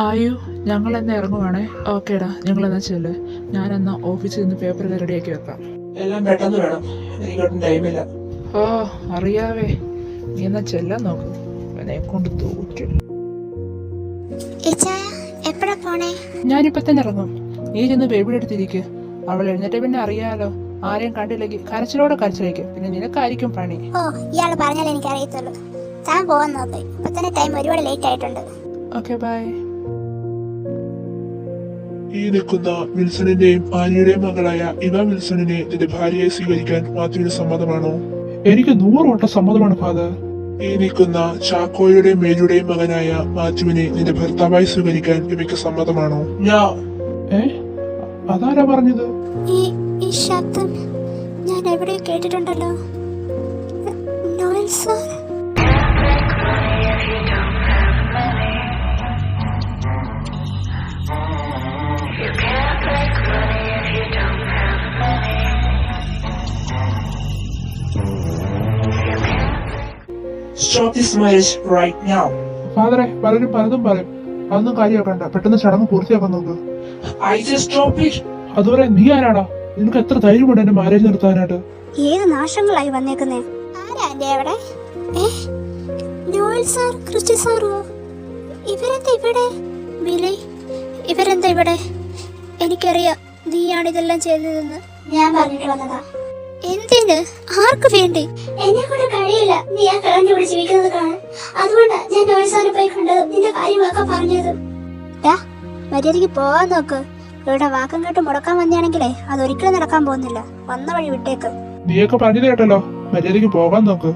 ആയു, ഞങ്ങളെന്നാ ഇറങ്ങുവാണേ. ഓക്കേടാ, ഞങ്ങളെന്നാ ചെല്ല്. ഞാനെന്നാ ഓഫീസിൽ നിന്ന് പേപ്പറെല്ലാം റെഡിയാക്കി വെക്കാം. എല്ലാം പെട്ടെന്ന് വേണം, എനിക്കൊട്ടും ടൈമില്ല. ഓ അറിയാവേ, നീ എന്നാ ചെല്ലാൻ നോക്ക്. എന്നെ കൊണ്ട് തോറ്റു. എപ്പോഴാ പോണേ? ഞാനിപ്പോ തന്നെ ഇറങ്ങും. നീ ചെന്ന് ബേബിയുടെ അടുത്തിരിക്ക്. അവൾ എഴുന്നേറ്റ് പിന്നെ അറിയാലോ, ആരെയും കണ്ടില്ലെങ്കിൽ കരച്ചിലോടെ കരച്ചിലേക്ക്, പിന്നെ നിനക്കായിരിക്കും പണി. ഓ, ഇയാള് പറഞ്ഞാലേ എനിക്ക് അറിയത്തുള്ളൂ. താൻ പോവാൻ നോക്ക്. ഇപ്പൊ തന്നെ ടൈം ഒരുപാട് ലേറ്റ് ആയിട്ടുണ്ട്. Okay bye. ഈ നിൽക്കുന്ന വിൽസണിന്റെയും ആനിയുടെയും മകളായ ഇവ വിൽസണിനെ നിന്റെ ഭാര്യയായി സ്വീകരിക്കാൻ മാത്യുവിന് സമ്മതമാണോ? എനിക്ക് 100 വട്ടം സമ്മതമാണ് ഫാദർ. ഈ നിൽക്കുന്ന ചാക്കോയുടെയും മേരിയുടെയും മകനായ മാത്യുവിനെ നിന്റെ ഭർത്താവായി സ്വീകരിക്കാൻ ഇവയ്ക്ക് സമ്മതമാണോ? അതാരാ പറഞ്ഞത്? ഈ ശബ്ദം ഞാൻ എവിടെയോ കേട്ടിട്ടുണ്ടല്ലോ. Noel sir. Stop this marriage right now. ഫാദറെ, പലരും പലതും പറയും. അതൊന്നും കാര്യമാക്കണ്ട, പെട്ടെന്ന് ചടങ്ങ് പൂർത്തിയാക്കാൻ നോക്ക്. I just stop it. അതുവരെ നീ ആരാടാ? നിനക്ക് എത്ര ധൈര്യമുണ്ട് എന്റെ മാരേജ് നിർത്താനായിട്ട്? ഏത് നാശങ്ങളായി വന്നേക്കുന്നേ? ആരാ എന്റെ അവിടെ? നോയൽ സാർ, ക്രിസ്റ്റി സാറോ? ഇവരെന്താ ഇവിടെ? ബിലി, ഇവരെന്താ ഇവിടെ? എനിക്കറിയാം നീയാണ് ഇതെല്ലാം ചെയ്തതെന്ന്. ഞാൻ പറഞ്ഞിട്ട് വന്നതാ. എന്തിന്? ആർക്ക് വേണ്ടി? എന്നെ കൊണ്ട് കഴിയില്ല നീ ആ കിളഞ്ഞു ഇവിടെ ജീവിക്കുന്നത് കാണാൻ. അതുകൊണ്ടാ ഞാൻ നോയൽ സാറിനെ പോയി കണ്ടത്, നിന്റെ കാര്യങ്ങളൊക്കെ പറഞ്ഞത്. മര്യാദക്ക് പോവാൻ നോക്ക്. ഇവിടെ വാക്കം കേട്ട് മുടക്കാൻ വന്നാണെങ്കിലേ അതൊരിക്കലും നടക്കാൻ പോകുന്നില്ല. വന്ന വഴി വിട്ടേക്ക്. നീയൊക്കെ പറഞ്ഞത് കേട്ടല്ലോ, മര്യാദക്ക് പോകാൻ നോക്ക്.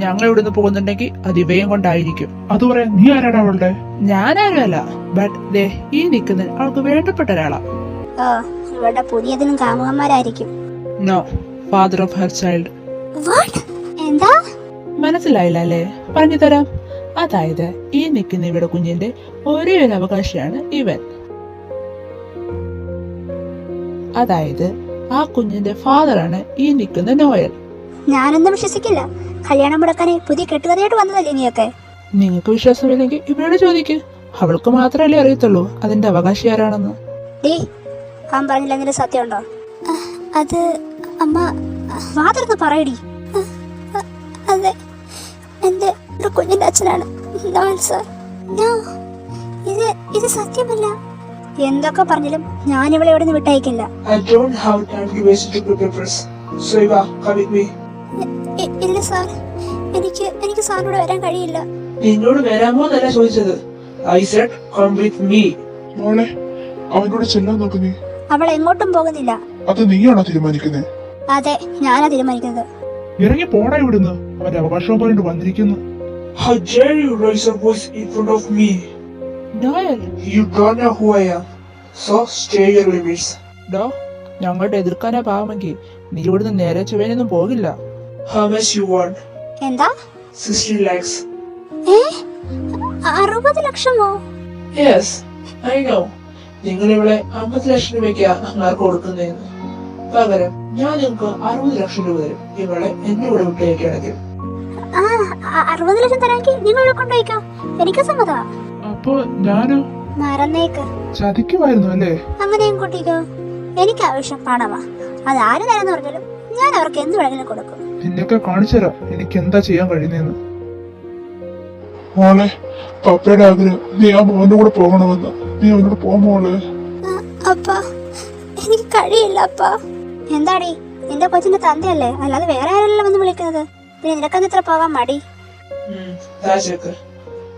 ഞങ്ങൾ ഇവിടുന്ന് പോകുന്നുണ്ടെങ്കിൽ അത് ഇവയും കൊണ്ടായിരിക്കും. അതുവരെ നീ ആരാടാ അവളുടെ? ഞാനാരുമല്ല, ബട്ട് ദേ ഈ നിൽക്കുന്ന അവൾക്ക് വേണ്ടപ്പെട്ട ഒരാളാ. ഓ, ഇവരുടെ പുതിയതിനും കാമുകന്മാരായിരിക്കും. No, father of her child. എന്താ മനസ്സിലായില്ല അല്ലേ? പറഞ്ഞു തരാം. അതായത് ഈ നിൽക്കുന്ന ഇവിടെ കുഞ്ഞിന്റെ ഒരേ ഒരു അവകാശിയാണ് ഇവൻ. അതായത് ആ കുഞ്ഞിന്റെ ഫാദറാണ് ഈ നിൽക്കുന്ന നോയൽ. ഞാനൊന്നും വിശ്വസിക്കില്ല. കല്യാണം മുടക്കാനെ പുതിയ കെട്ടുകഥയായിട്ട് വന്നതല്ലേ നീയൊക്കെ? നിങ്ങൾക്ക് വിശ്വാസമില്ലെങ്കിൽ ഇവരോട് ചോദിക്ക്. അവൾക്ക് മാത്രമല്ലേ അറിയത്തുള്ളൂ അതിന്റെ അവകാശി ആരാണെന്ന്. അവൻ പറഞ്ഞില്ല എന്തിന്റെ സത്യമുണ്ടോ? അത് അമ്മ ഫാദർ പറയടി. അതെ, എന്റെ ഒരു കുഞ്ഞിന്റെ അച്ഛനാണ് നോയൽ സാർ. ഇത് സത്യമല്ല. എന്തൊക്കെ പറഞ്ഞാലും ഞാൻ ഇവളെ ഇവിടെ നിന്ന് വിട്ടയക്കില്ല. I don't have time to waste to prepare papers. So Eva, come with me. ഇല്ല സാർ, എനിക്ക് സാറിനോട് വരാൻ കഴിയില്ല. നിന്നോട് വരാമോ എന്നല്ല ചോദിച്ചത്. I said come with me. മോളെ, അവനോട് ചെല്ലാൻ നോക്ക്. നീ അവൾ എങ്ങോട്ടും പോകുന്നില്ല. അത് നീയാണോ തീരുമാനിക്കുന്നത്? അതെ, ഞാനാ തീരുമാനിക്കുന്നത്. ഇറങ്ങി പോടാ ഇവിടുന്ന്. അവന്റെ അവകാശവും പറഞ്ഞിട്ട് വന്നിരിക്കുന്നു. How dare you raise your voice in front of me? Noel, You don't know who I am. So stay your limits. ഡോ, ഞങ്ങളുടെ എതിർക്കാനാ പാവമെങ്കിൽ നീ ഇവിടുന്ന് നേരെ ചുവനൊന്നും പോകില്ല. How much you want? എന്താ? 60 lakhs. 60 ലക്ഷമോ? Yes, I know. നിങ്ങൾ ഇവിടെ 50 ലക്ഷം രൂപയ്ക്ക് അങ്ങാർക്ക് കൊടുക്കുന്നതെന്ന്. പകരം ഞാൻ നിങ്ങൾക്ക് 60 ലക്ഷം രൂപ തരും ഇവളെ എന്റെ കൂടെ വിട്ടയക്കുകയാണെങ്കിൽ. 60 ലക്ഷം തരാമെങ്കിൽ നിങ്ങൾ ഇവിടെ കൊണ്ടുപോയിക്കോ. എനിക്ക് സമ്മതമാ. അപ്പൊ ഞാനോ? മറന്നേക്ക്. ചതിക്കുമായിരുന്നു അല്ലേ? അങ്ങനെയും കൂട്ടിക്കോ. എനിക്ക് ആവശ്യം പണമാ. അത് ആര് തരാന്ന് പറഞ്ഞാലും ഞാൻ അവർക്ക് എന്ത് വേണമെങ്കിലും കൊടുക്കും. നിന്നൊക്കെ കാണിച്ചുതരാം എനിക്ക് എന്താ ചെയ്യാൻ കഴിയുന്നതെന്ന്. മോളെ, പപ്പയുടെ ആഗ്രഹം നീ ആ മോന്റെ കൂടെ പോകണമെന്ന്. നീ അവനോട് പോ മോളെ. അപ്പ എനിക്ക് കഴിയില്ല അപ്പ. എന്താടി, നിന്റെ കൊച്ചിന്റെ തന്തയല്ലേ, അല്ലാതെ വേറെ ആരല്ല വന്ന് വിളിക്കുന്നത്. പിന്നെ നിനക്കെന്ന് ഇത്ര പോകാൻ മടി?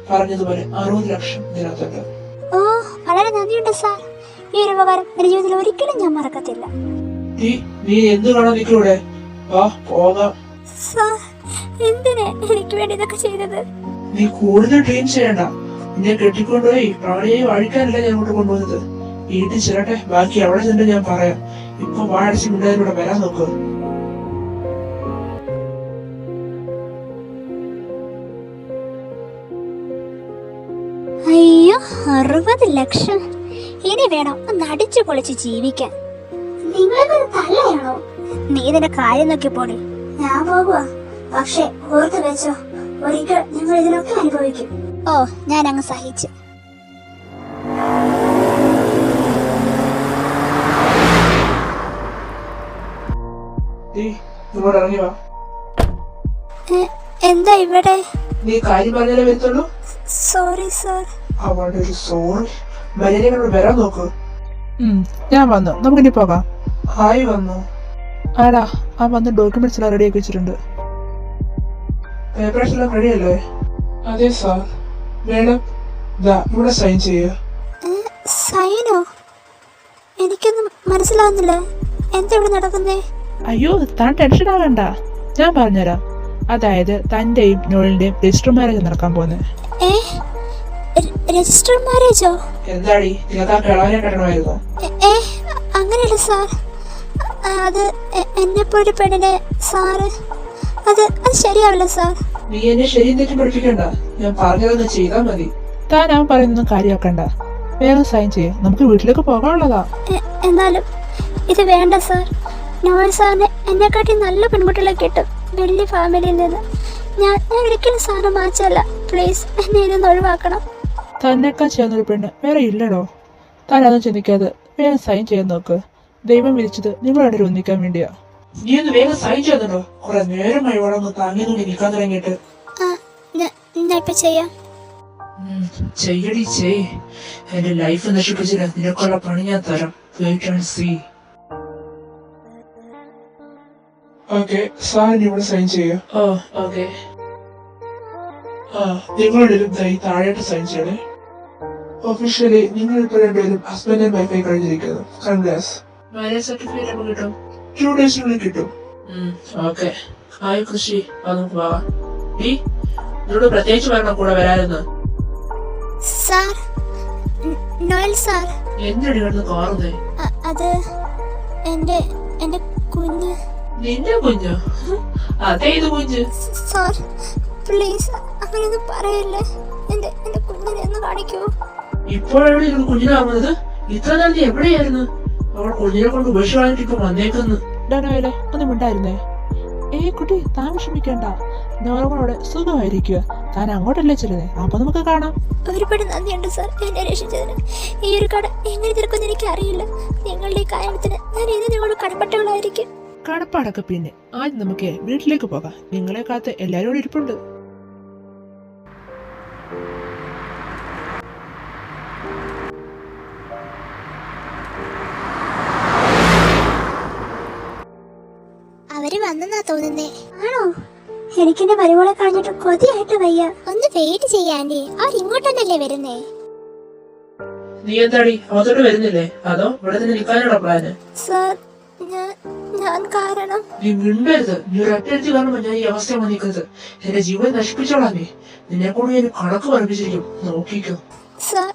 പറഞ്ഞതുപോലെ 60 ലക്ഷം നിനക്കുണ്ട്. ഓ, വളരെ നന്ദിയുണ്ട് സാർ. ഈ ഒരു ഉപകാരം എന്റെ ജീവിതത്തിൽ ഒരിക്കലും ഞാൻ മറക്കത്തില്ല. നീ എന്ത് കാണാൻ നിൽക്കൂടെ? വാ പോകാം. സാർ, എന്തിനാ എനിക്ക് വേണ്ടി ഇതൊക്കെ ചെയ്തത്? നീ കൂടുതൽ ഡ്രീം ചെയ്യണ്ട. നിന്നെ കെട്ടിക്കൊണ്ടുപോയി പ്രാണിയായി വാഴിക്കാനല്ല ഞാൻ ഇങ്ങോട്ട് കൊണ്ടുവന്നത്. വീട്ടിൽ ചെല്ലട്ടെ, ബാക്കി അവിടെ ചെന്ന് ഞാൻ പറയാം. ഇപ്പൊ വാഴച്ച് മിണ്ടാതിലൂടെ വരാൻ നോക്ക്. അയ്യോ 60 ലക്ഷം. ഇനി വേണം ഒന്ന് അടിച്ചു പൊളിച്ച് ജീവിക്കാൻ. നിങ്ങളൊക്കെ തള്ളയാണോ? നീ ഇതിന്റെ കാര്യം നോക്കി പോടി. ഞാൻ പോകുക. പക്ഷെ ഓർത്ത് വെച്ചോ, ഒരിക്കൽ നിങ്ങൾ ഇതിനൊക്കെ അനുഭവിക്കും. ഓ, ഞാൻ അങ്ങ് സഹിച്ചു. ഇങ്ങോട്ട് ഇറങ്ങി വാ. എന്താ ഇവിടെ? നീ കാര്യം പറഞ്ഞാലേ വരത്തുള്ളൂ. Sorry sir. അവളുടെ ഒരു സോറി. മര്യാദയോട് വരാൻ നോക്ക്. ഞാൻ വന്നു, നമുക്കിനി പോകാം. ഹായ് വന്നു. ആടാ, ആ വന്ന് ഡോക്യുമെന്റ്സ് എല്ലാം റെഡി ആക്കി വെച്ചിട്ടുണ്ട്. പേപ്പേഴ്സ് എല്ലാം റെഡി അല്ലേ? അതെ സാർ. മേഡം ദാ ഇവിടെ സൈൻ ചെയ്യുക. സൈനോ? എനിക്കൊന്നും മനസ്സിലാവുന്നില്ല. എന്താ ഇവിടെ നടക്കുന്നേ? അയ്യോ, താൻ ടെൻഷൻ ആകണ്ട, ഞാൻ പറഞ്ഞുതരാം. അതായത് തന്റെയും നോളിന്റെയും രജിസ്റ്റർ മാരേജ് നടക്കാൻ പോകുന്നത്. രജിസ്റ്റർ മാരേജോ? എന്താടി, നിനക്ക് ആ കിളവനെ കെട്ടണമായിരുന്നു? അങ്ങനെയല്ല സാർ. അത് എന്നെപ്പോലൊരു പെണ്ണിനെ സാറ്, അത് ശരിയാവില്ല സാർ. നീ എന്നെ ശരിയും തെറ്റും പഠിപ്പിക്കണ്ട. ഞാൻ പറഞ്ഞതൊന്ന് ചെയ്താൽ മതി. താൻ അവൻ പറയുന്നൊന്നും കാര്യമാക്കണ്ട, വേഗം സൈൻ ചെയ്യാം, നമുക്ക് വീട്ടിലേക്ക് പോകാനുള്ളതാ. എന്നാലും ഇത് വേണ്ട സാർ. നോവൽ സാറിന് എന്നെക്കാട്ടി നല്ല പെൺകുട്ടികളെ കിട്ടും, വലിയ ഫാമിലിയിൽ നിന്ന്. ഞാൻ ഒരിക്കലും സാറിന് മാറ്റല്ല. പ്ലീസ് എന്നെ ഇതൊന്ന് ഒഴിവാക്കണം. തന്നെക്കാൾ ചെയ്യുന്നൊരു പെണ്ണ് വേറെ ഇല്ലടോ. താൻ അതൊന്നും ചിന്തിക്കാതെ വേഗം സൈൻ ചെയ്യാൻ നോക്ക്. ദൈവം വിളിച്ചത് നിങ്ങൾ രണ്ടുപേരും ഒന്നിക്കാൻ വേണ്ടിയാ. നീ ഒന്ന് വേഗം സൈൻ ചെയ്യുന്നുണ്ടോ? കുറെ നേരമായി വളർന്ന് താങ്ങി നോക്കി നിൽക്കാൻ തുടങ്ങിയിട്ട്. ഞാൻ ഇപ്പൊ ചെയ്യാം. ചെയ്യടി ചെയ്. എന്റെ ലൈഫ് നശിപ്പിച്ചില്ല, നിനക്കുള്ള പണി ഞാൻ തരാം. Wait and see. ഓക്കെ, സാറിന് ഇവിടെ സൈൻ ചെയ്യാം. ഓ ഓക്കെ. നിങ്ങളുടെ താഴെയായിട്ട് സൈൻ ചെയ്യണേ. ഒഫീഷ്യലി നിങ്ങൾ ഇപ്പൊ രണ്ടുപേരും ഹസ്ബൻഡ് ആൻഡ് വൈഫായി കഴിഞ്ഞിരിക്കുന്നു. കൺഗ്രാറ്റ്സ്. മാരേജ് സർട്ടിഫിക്കറ്റ് എപ്പോൾ കിട്ടും? 2 ഡേയ്സിനുള്ളിൽ കിട്ടും. ഓക്കെ. ഹായ് കൃഷി, നമുക്ക് പോവാം. നിന്നോട് പ്രത്യേകിച്ച് പറഞ്ഞ കൂടെ വരാമെന്ന്. Sir, Noel sir. എന്തിനാണ് ഇവിടുന്ന് കാറുന്നേ? അത് എന്റെ കുഞ്ഞ്. നിന്റെ കുഞ്ഞോ? അതേ ഇത് കുഞ്ഞ്. സാർ പ്ലീസ് അങ്ങനെയൊന്നും പറയല്ലേ. എന്റെ കുഞ്ഞിനെ ഒന്ന് കാണിക്കൂ. ഇപ്പോഴാണ് നിങ്ങൾ കുഞ്ഞിനെ വാങ്ങുന്നത്? ഇത്ര നാൾ നീ എവിടെയായിരുന്നു? അവൾ കുഞ്ഞിനെ കൊണ്ട് ഉപേക്ഷിക്കാനായിട്ട് ഇപ്പൊ വന്നേക്കുന്നു. ഡോനോയിലെ ഒന്നും മിണ്ടായിരുന്നേ. കുട്ടി, താൻ വിഷമിക്കേണ്ട, നോറോടെ സുഖമായിരിക്കുക. താൻ അങ്ങോട്ടല്ലേ ചെല്ലുന്നേ, അപ്പൊ നമുക്ക് കാണാം. ഒരുപാട് നന്ദിയുണ്ട് സാർ എന്നെ രക്ഷിച്ചതിന്. ഈ ഒരു കട എങ്ങനെ തീർക്കുമെന്ന് എനിക്ക് അറിയില്ല. നിങ്ങളുടെ ഈ കാര്യത്തിന് ഞാൻ ഇത് നിങ്ങളുടെ കടപ്പെട്ടവളായിരിക്കും. കടപ്പാടൊക്കെ പിന്നെ, ആദ്യം നമുക്ക് വീട്ടിലേക്ക് പോകാം. നിങ്ങളെ കാത്ത് എല്ലാരും കൂടി ഇരിപ്പുണ്ട്. അവര് വന്നെന്നാ തോന്നുന്നേ. ആണോ? എനിക്കെന്റെ മരുമോളെ കഴിഞ്ഞിട്ട് കൊതിയായിട്ട് വയ്യ. ഒന്ന് വെയിറ്റ് ചെയ്യാൻഡി, അവർ ഇങ്ങോട്ടല്ലേ വരുന്നേ. നീ എന്താടി അവത്തോട്ട് വരുന്നില്ലേ? അതോ ഇവിടെ തന്നെ നിൽക്കാനാണോ പ്ലാന്? സാർ, ഞാൻ കാരണം. നീ മിണ്ടരുത്. നീ ഒരു അറ്റൻറ്റ് കാണുമ്പോ ഞാൻ ഈ അവസ്ഥ വന്നിരിക്കുന്നത്. എന്റെ ജീവൻ നശിപ്പിച്ചോളാം. നിന്നെ കൊണ്ട് ഞാൻ കണക്ക് പറപ്പിച്ചിരിക്കും, നോക്കിക്കോ. Sir,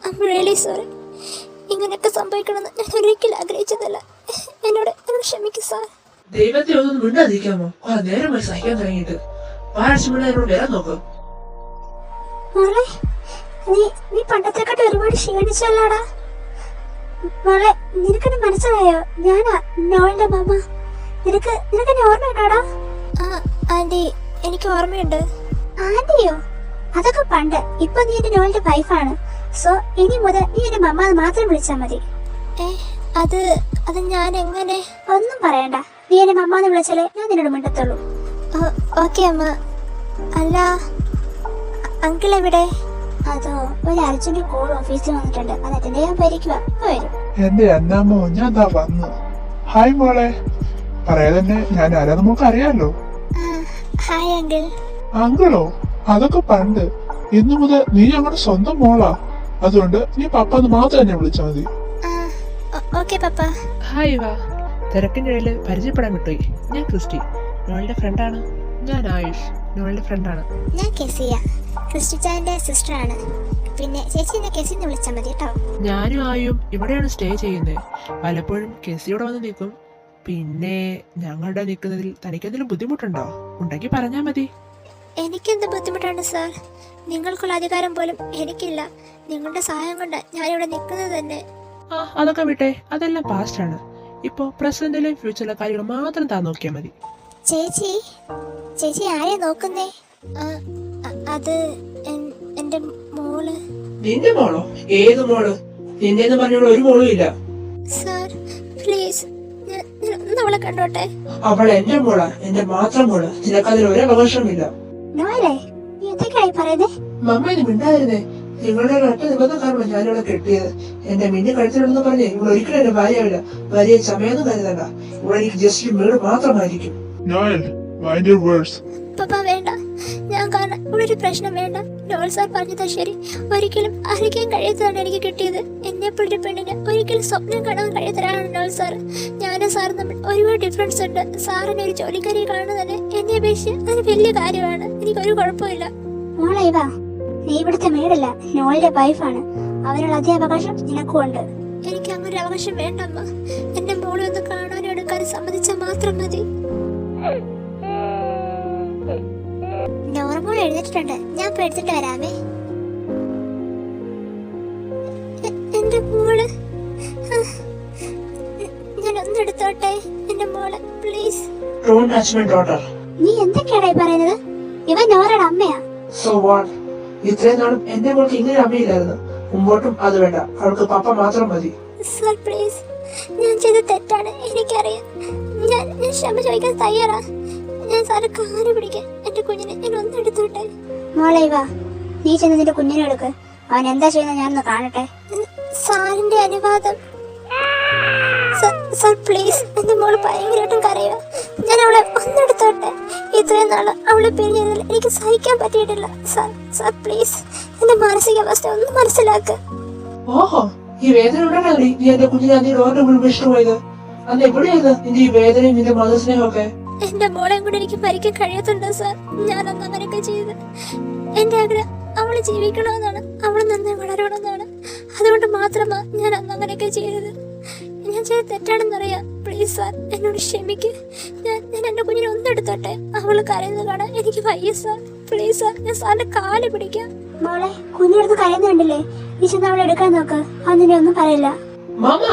I am really sorry. ഇങ്ങനെയൊക്കെ സംഭവിക്കണമെന്ന് ഞാൻ ഒരിക്കലും ആഗ്രഹിച്ചതല്ല. എന്നോട് ക്ഷമിക്കൂ സാർ. ദൈവത്തെ ഒന്നും മിണ്ടാതിരിക്കാമോ? കുറെ നേരമായി സഹിക്കാൻ തുടങ്ങിയിട്ട്. പാരൻസ് വരാൻ നോക്ക്. മോളെ, നീ പണ്ടത്തെക്കാട്ട് ഒരുപാട് ക്ഷീണിച്ചല്ലോടാ. മോളെ, നിനക്കെന്നെ മനസ്സിലായോ? ഞാനാ നോളിന്റെ മാമ. നിനക്ക് എന്നെ ഓർമ്മയുണ്ടോടാ? ആന്റി, എനിക്ക് ഓർമ്മയുണ്ട്. ആന്റിയോ? അതൊക്കെ പണ്ട്. ഇപ്പൊ നീ എന്റെ നോളിന്റെ വൈഫാണ്. സോ ഇനി മുതൽ നീ എന്റെ മമ്മ മാത്രം വിളിച്ചാ മതി. അത് ഞാൻ എങ്ങനെ? ഒന്നും പറയണ്ട. നീ എന്നെ മമ്മ എന്ന് വിളിച്ചാലേ ഞാൻ നിന്നോട് മിണ്ടത്തുള്ളൂ. ഓക്കെ അമ്മ. അല്ല, അങ്കിൾ എവിടെ? അതോ, ഒരു അർജന്റ് കോൾ ഓഫീസിൽ വന്നിട്ടുണ്ട്. അത് അറ്റൻഡ് ചെയ്യാൻ പോയിരിക്കുക. ഇപ്പൊ വരും. എന്റെ അന്നാമോ, ഞാൻ ദാ വന്നു. ഹായ് മോളെ. പറയാതെ തന്നെ ഞാൻ ആരാ നമുക്ക് അറിയാലോ. Hi uncle. അങ്കിളോ? അതൊക്കെ പണ്ട്. ഇന്നു മുതൽ നീ ഞങ്ങളുടെ സ്വന്തം മോളാ. അതുകൊണ്ട് നീ പപ്പ എന്ന് മാത്രം എന്നെ വിളിച്ചാൽ മതി. ഓക്കെ പപ്പ. ഹായ് വാ. തിരക്കിൻ്റെ ഇടയിൽ പരിചയപ്പെടാൻ വിട്ടുപോയി. ഞാൻ ക്രിസ്റ്റി, നോളുടെ ഫ്രണ്ടാണ്. ഞാൻ ആയുഷ്, നോളുടെ ഫ്രണ്ടാണ്. ഞാൻ കെസിയ, ക്രിസ്റ്റിച്ചാന്റെ സിസ്റ്റർ ആണ്. പിന്നെ ചേച്ചി എന്നെ കെസി എന്ന് വിളിച്ചാൽ മതി കേട്ടോ. ഞാനും ആയും ഇവിടെയാണ് സ്റ്റേ ചെയ്യുന്നത്. പലപ്പോഴും കെസിയോടെ വന്ന് നിൽക്കും. പിന്നെ ഞങ്ങളുടെ നിൽക്കുന്നതിൽ തനിക്കെന്തെങ്കിലും ബുദ്ധിമുട്ടുണ്ടോ? ഉണ്ടെങ്കിൽ പറഞ്ഞാൽ മതി. എനിക്കെന്ത് ബുദ്ധിമുട്ടാണ് സാർ? നിങ്ങൾക്കുള്ള അധികാരം പോലും എനിക്കില്ല. നിങ്ങളുടെ സഹായം കൊണ്ട് ഞാനിവിടെ നിൽക്കുന്നത് തന്നെ. ആ അതൊക്കെ വിട്ടെ, അതെല്ലാം പാസ്റ്റാണ്. ഇപ്പോൾ പ്രസന്റിലെയും ഫ്യൂച്ചറിലെ കാര്യങ്ങൾ മാത്രം താൻ നോക്കിയാൽ മതി. ചേച്ചി ചേച്ചി ആരെയാ നോക്കുന്നേ? അത് എന്റെ മോള്. നിന്റെ മോളോ? ഏത് മോള്? നിന്റെ പറഞ്ഞുള്ള ഒരു മോളും ഇല്ല. സാർ പ്ലീസ്, ഒന്ന് അവളെ കണ്ടോട്ടെ. അവൾ എന്റെ മോളാ, എന്റെ മാത്രം മോള്. നിനക്കതിൽ ഒരു അവകാശമില്ല. നോയലേ, നീ എന്തൊക്കെയായി പറയുന്നേ? മമ്മ ഇത് മിണ്ടായിരുന്നേ. നിങ്ങളുടെ ഒറ്റ നിബന്ധന കാരണം ഞാനിവിടെ കെട്ടിയത്. എന്റെ മിന്നി കഴുത്തിലുണ്ടെന്ന് പറഞ്ഞ് ഇവിടെ ഒരിക്കലും എന്റെ ഭാര്യയാവില്ല. ഭാര്യയെ സമയൊന്നും കരുതണ്ട. ഇവിടെ എനിക്ക് ജസ്റ്റ് വീട് മാത്രമായിരിക്കും. Noel, mind your words. പപ്പ വേണ്ട, ഞാൻ കാരണം ഇവിടെ ഒരു പ്രശ്നം വേണ്ട. നോൾ സാർ പറഞ്ഞതാ ശരി. ഒരിക്കലും അറിയിക്കാൻ കഴിയാത്തതാണ് എനിക്ക് കിട്ടിയത്. എന്നെപ്പോഴൊരു പെണ്ണിന് ഒരിക്കലും സ്വപ്നം കാണാൻ കഴിയാത്തതാണ് നോൾ സാർ. ഞാനും സാറും തമ്മിൽ ഒരുപാട് ഡിഫറൻസ് ഉണ്ട്. സാറിനെ ഒരു ജോലിക്കാരിയെ കാണുന്നത് എന്നെ അപേക്ഷിച്ച് അത് വലിയ കാര്യമാണ്. എനിക്കൊരു കുഴപ്പമില്ല. മോളെ വാ, നീ ഇവിടുത്തെ മേടല്ല, നോളിന്റെ വൈഫാണ്. അവനുള്ള അതേ അവകാശം നിനക്കും ഉണ്ട്. എനിക്ക് അങ്ങനെ ഒരു അവകാശം വേണ്ടമ്മ. എന്റെ മോളെ ഒന്ന് കാണാനും എടുക്കാനും സമ്മതിച്ചാൽ മാത്രം മതി. നോർമോൾ എഴുതിട്ടുണ്ട്, ഞാൻ പോയി എടുത്തിട്ട് വരാമേ. എന്റെ മോള്, ഞാൻ ഒന്നെടുത്തോട്ടെ എന്റെ മോളെ, please. Don't touch my daughter. നീ എന്തൊക്കെയാടായി പറയുന്നത്? ഇവൻ നോറയുടെ അമ്മയാ. So what? ഇത്രയും നാളും എന്റെ മോൾക്ക് ഇങ്ങനെ അമ്മയില്ലായിരുന്നു. മുമ്പോട്ടും അത് വേണ്ട. അവൾക്ക് പപ്പ മാത്രം മതി. സർ പ്ലീസ്, ഞാൻ ചെയ്ത തെറ്റാണ്, എനിക്കറിയാം. ഞാൻ ക്ഷമ ചോദിക്കാൻ തയ്യാറാ. ഞാൻ സാറ് കാല് പിടിക്കാൻ എന്റെ കുഞ്ഞിനെ ഞാൻ ഒന്നെടുത്തോട്ടെ. മോളെ വാ, നീ ചെന്ന് നിന്റെ കുഞ്ഞിനെ എടുക്ക്. അവൻ എന്താ ചെയ്യുന്നത് ഞാനൊന്ന് കാണട്ടെ. സാറിന്റെ അനുവാദം. സർ പ്ലീസ്, എന്റെ മോള് ഭയങ്കരമായിട്ടും കരയുക. ഞാൻ അവളെ ഒന്നെടുത്തോട്ടെ. ഇത്രയും നാള് അവളെ പിരിഞ്ഞതിൽ എനിക്ക് സഹിക്കാൻ പറ്റിയിട്ടില്ല. സർ പ്ലീസ്, എന്റെ മാനസികാവസ്ഥ ഒന്ന് മനസ്സിലാക്ക്. ഓഹോ, ഈ വേദന ഉണ്ടല്ലോ നീ എന്റെ കുഞ്ഞിനെ അന്ന് ഡോറിന്റെ മുഴുവൻ വെച്ചിട്ട് പോയത്. അന്ന് എവിടെയായിരുന്നു നിന്റെ ഈ വേദനയും നിന്റെ മതസ്നേഹം ഒക്കെ? എന്റെ മോളെയും കൂടെ എനിക്ക് മരിക്കാൻ കഴിയത്തുണ്ടോ സാർ? ഞാനന്ന് അങ്ങനെയൊക്കെ ചെയ്ത്. എന്റെ ആഗ്രഹം അവള് ജീവിക്കണമെന്നാണ്, അവള് നന്നായി വളരണമെന്നാണ്. അതുകൊണ്ട് മാത്രമാ ഞാൻ അന്ന് അങ്ങനെയൊക്കെ ചെയ്തത്. ഞാൻ ചെയ്ത് തെറ്റാണെന്നറിയാം. പ്ലീസ് സാർ, എന്നോട് ക്ഷമിക്ക്. ഞാൻ എന്റെ കുഞ്ഞിനെ ഒന്നെടുത്തോട്ടെ. അവള് കരയുന്നത് കാണാൻ എനിക്ക് വയ്യ സാർ. പ്ലീസ് സാർ, ഞാൻ സാറിന്റെ കാല് പിടിക്കാം. മോളെ, കുഞ്ഞെടുത്ത് കരയുന്നുണ്ടല്ലേ? നീ ചെന്ന് അവളെ എടുക്കാൻ നോക്ക്. അന്നിനെ ഒന്നും പറയില്ല. മാമ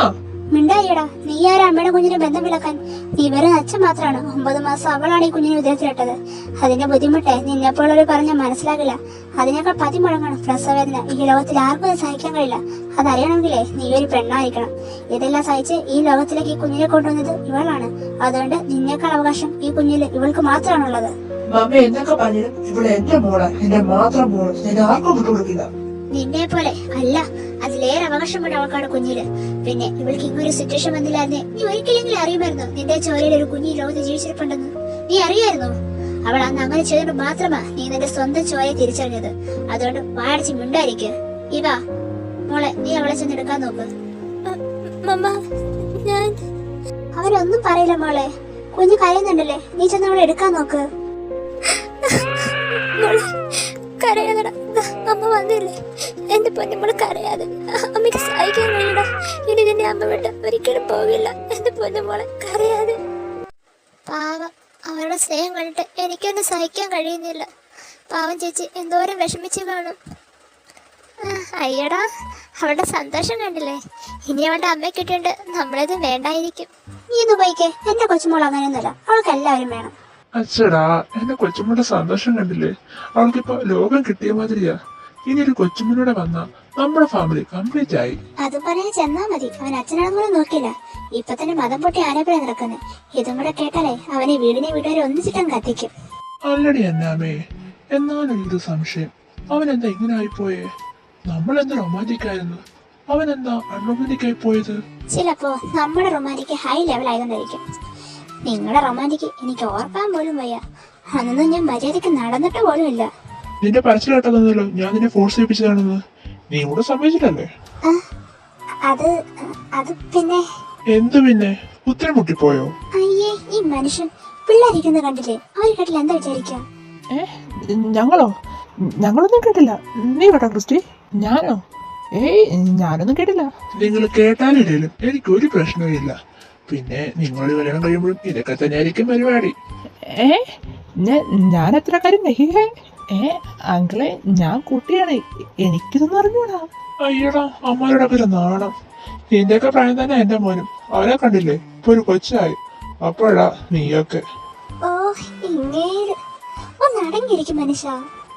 മിണ്ടായിടാ, നീ ആരാ അമ്മയുടെ കുഞ്ഞിനെ ബന്ധം വിളക്കാൻ? നീ വെറും അച്ഛൻ മാത്രമാണ്. 9 മാസം അവളാണ് ഈ കുഞ്ഞിനെ ഉദരത്തിലിട്ടത്. അതിന്റെ ബുദ്ധിമുട്ട് നിന്നെപ്പോലൊരു പറഞ്ഞാൽ മനസ്സിലാകില്ല. അതിനേക്കാൾ 10 മടങ്ങാണ് പ്രസവവേദന. ഈ ലോകത്തിൽ ആർക്കും സഹിക്കാൻ കഴിയില്ല. അതറിയണമെങ്കിലേ നീ ഒരു പെണ്ണായിരിക്കണം. ഇതെല്ലാം സഹിച്ച് ഈ ലോകത്തിലേക്ക് ഈ കുഞ്ഞിനെ കൊണ്ടുവന്നത് ഇവളാണ്. അതുകൊണ്ട് നിന്നേക്കാൾ അവകാശം ഈ കുഞ്ഞിൽ ഇവൾക്ക് മാത്രമാണുള്ളത്. മമ്മ എന്തൊക്കെ പറഞ്ഞാലും ഇവിടെ എന്റെ മോളാ, എന്റെ മാത്രം മോള്. ഞാൻ ആർക്കും വിട്ടുകൊടുക്കില്ല. നിന്നെ പോലെ അല്ല, അതിലേറെ അവകാശമുണ്ട് അവൾക്കാണ് കുഞ്ഞില്. പിന്നെ ഇവൾക്ക് ഇങ്ങനൊരു സിറ്റുവേഷൻ വന്നില്ലായിരുന്നേ നീ ഒരിക്കലെങ്കിലും അറിയുമായിരുന്നു നിന്റെ ചോരയിൽ ഒരു കുഞ്ഞി ലോകത്ത് ജീവിച്ചിരിപ്പുണ്ടെന്ന്? നീ അറിയായിരുന്നോ? അവൾ അന്ന് അങ്ങനെ ചെയ്തുകൊണ്ട് മാത്രമാ നീ നിന്റെ സ്വന്തം ചോരയെ തിരിച്ചറിഞ്ഞത്. അതുകൊണ്ട് വാടിച്ച് മിണ്ടായിരിക്കുക. ഇവാ മോളെ, നീ അവളെ ചെന്നെടുക്കാൻ നോക്ക്. ഞാൻ അവരൊന്നും പറയില്ല മോളെ. കുഞ്ഞ് കരയുന്നുണ്ടല്ലേ, നീ ചെന്ന് അവളെ എടുക്കാൻ നോക്ക്. കരയാതടാ, അമ്മ വന്നില്ലേ? എന്റെ പൊന്നുമോള് കരയാതെ. അമ്മയ്ക്ക് സഹായിക്കാൻ കഴിയടാ. ഇനി നിന്റെ അമ്മ വിട്ട് ഒരിക്കലും പോകില്ല. എന്റെ പൊന്നുമോളെ കരയാതെ. പാവം, അവരുടെ സ്നേഹം കണ്ടിട്ട് എനിക്കൊന്നും സഹിക്കാൻ കഴിയുന്നില്ല. പാവം ചേച്ചി എന്തോരം വിഷമിച്ച് കാണും. അയ്യടാ, അവളുടെ സന്തോഷം കണ്ടില്ലേ? ഇനി അവളുടെ അമ്മയെ കിട്ടിയിട്ട് നമ്മളിത് വേണ്ടായിരിക്കും. നീ ഒന്ന് പോയിക്കേ. എന്റെ കൊച്ചുമോൾ അങ്ങനെയൊന്നുമല്ല, അവൾക്ക് എല്ലാവരും വേണം. അച്ഛടാ, എന്റെ കൊച്ചുമ്മയുടെ സന്തോഷം കണ്ടില്ലേ? അവൾക്കിപ്പോ ലോകം കിട്ടിയ മാതിരിയാ. ഇനി ഒരു കൊച്ചുമ്മനോടെ വന്ന നമ്മുടെ ഫാമിലി കംപ്ലീറ്റ് ആയി. അതും പറയാൻ ചെന്നാ മതി. അവൻ അച്ഛനാണെന്ന് പോലും നോക്കില്ല. ഇപ്പൊ തന്നെ മതം പൊട്ടി ആരെപ്പോഴും നടക്കുന്നത്. ഇതും കൂടെ കേട്ടാലേ അവനെ വീടിനെ വീട്ടുകാരെ ഒന്നിച്ചിട്ടും കത്തിക്കും. അല്ലടി എന്നാമേ, എന്നാലും ഇത് സംശയം. അവനെന്താ ഇങ്ങനെ ആയിപ്പോയേ? നമ്മളെന്താ റൊമാൻറ്റിക് ആയിരുന്നു, അവനെന്താ അൺറൊമാൻറ്റിക് ആയി പോയത്? ചിലപ്പോ നമ്മുടെ റൊമാൻറ്റിക് ഹൈ ലെവൽ ആയതുകൊണ്ടായിരിക്കും. നിങ്ങളുടെ റൊമാൻറ്റിക് എനിക്ക് ഓർക്കാൻ പോലും വയ്യ. അന്നൊന്നും ഞാൻ മര്യാദക്ക് നടന്നിട്ട് പോലും ഇല്ല. നിന്റെ പരസ്യമായിട്ടല്ലോ ഞാൻ നിന്നെ ഫോഴ്സ് ചെയ്യിപ്പിച്ചതാണെന്ന് നീ കൂടെ സമ്മതിച്ചിട്ടല്ലേ? അത് പിന്നെ എന്ത് പിന്നെ? ഉത്തരം മുട്ടിപ്പോയോ? അയ്യേ, ഈ മനുഷ്യൻ പിള്ളേരിക്കുന്നത് കണ്ടില്ലേ? അവർ കേട്ടില്ല എന്താ വിചാരിക്കാം? ഞങ്ങളൊന്നും കേട്ടില്ല. നീ കേട്ടോ ക്രിസ്റ്റി? ഞാനോ? ഞാനൊന്നും കേട്ടില്ല. നിങ്ങൾ കേട്ടാലില്ലേലും എനിക്കൊരു പ്രശ്നവും ഇല്ല. പിന്നെ നിങ്ങൾ കല്യാണം കഴിയുമ്പോഴും ഇതൊക്കെ തന്നെയായിരിക്കും പരിപാടി. ഞാൻ എത്ര കാര്യം നെഹിഹേ അങ്കിളെ ഞാൻ കുട്ടിയാണ് എനിക്കിതൊന്നും അറിഞ്ഞൂടാ. അയ്യടാ അമ്മയുടെ ഒക്കെ ഒരു നാണം. നിന്റെയൊക്കെ പ്രായം തന്നെ എന്റെ മോനും. അവനെ കണ്ടില്ലേ ഇപ്പൊ ഒരു കൊച്ചായി. അപ്പോഴാ നീയൊക്കെ. ഓ ഇങ്ങേര് ഒന്ന് അടങ്ങിയിരിക്കും മനുഷ്യ.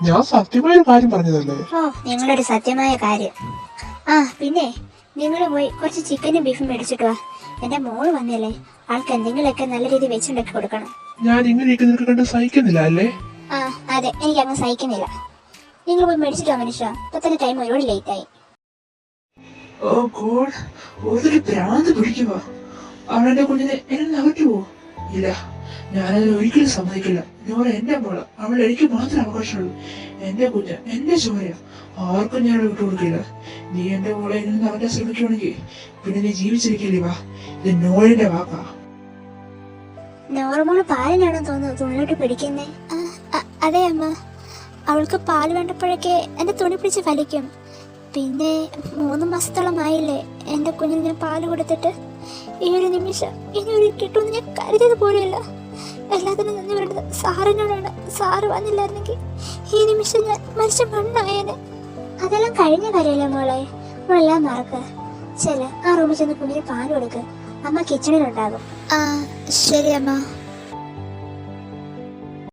ഞാൻ സത്യമായ ഒരു കാര്യം പറഞ്ഞതല്ലേ. ഓ നിങ്ങളൊരു സത്യമായ കാര്യം. ആ പിന്നെ നിങ്ങൾ പോയി കുറച്ച് ചിക്കനും ബീഫും മേടിച്ചിട്ട് വാ. എന്റെ മോള് വന്നില്ലേ, ആൾക്ക് എന്തെങ്കിലുമൊക്കെ നല്ല രീതിയിൽ വെച്ചുണ്ടാക്കി കൊടുക്കണം. ഞാൻ ഇങ്ങനെയൊക്കെ നിനക്ക് കണ്ട് സഹിക്കുന്നില്ല അല്ലേ? ആ അതെ, എനിക്ക് അങ്ങ് സഹിക്കുന്നില്ല. നിങ്ങൾ പോയി മേടിച്ചിട്ട് വാ മനുഷ്യ. ഇപ്പൊ തന്നെ ടൈം ഒരുപാട് ലേറ്റ് ആയി. ഓ ഗോഡ്, ഒരു ഭ്രാന്ത് പിടിക്കുക. അവളെന്റെ കുഞ്ഞിനെ എന്നെ നകറ്റുവോ? ഇല്ല, ഞാനത് ഒരിക്കലും സമ്മതിക്കില്ല. നോറ എന്റെ മോള്, അവൾ എനിക്ക് മാത്രമേ അവകാശമുള്ളൂ. എന്റെ കുഞ്ഞ് എന്റെ ചോരയാ, ആർക്കും ഞാൻ വിട്ടു കൊടുക്കില്ല. നീ എന്റെ മോളെ എന്നിൽ നിന്ന് അവന്റെ ശ്രമിക്കുവാണെങ്കിൽ പിന്നെ നീ ജീവിച്ചിരിക്കില്ലേ? വാ, ഇത് നോളിന്റെ വാക്കാ. നോർമോള് പാലിനാണെന്ന് തോന്നുന്നു തുണിലോട്ട് പിടിക്കുന്നേ. അതെ അമ്മ, അവൾക്ക് പാല് വേണ്ടപ്പോഴൊക്കെ എന്റെ തുണി പിടിച്ച് വലിക്കും. പിന്നെ 3 മാസത്തോളമായില്ലേ എന്റെ കുഞ്ഞിന് ഞാൻ പാല് കൊടുത്തിട്ട്. ഈ ഒരു നിമിഷം ഇനി ഒരു കിട്ടുമെന്ന് ഞാൻ കരുതിയത് പോലുമില്ല. എല്ലാത്തിനും നന്ദി പറയുന്നത് സാറിനോടാണ്. സാറ് വന്നില്ലായിരുന്നെങ്കിൽ ഈ നിമിഷം ഞാൻ മരിച്ച മണ്ണായേനെ. അതെല്ലാം കഴിഞ്ഞ കാര്യമല്ലേ മോളെ, മോളെല്ലാം മറക്ക്. ചെല ആ റൂമിൽ ചെന്ന് കുഞ്ഞിന് പാല് കൊടുക്ക്. അമ്മ കിച്ചണിലുണ്ടാകും. ആ ശരി അമ്മ.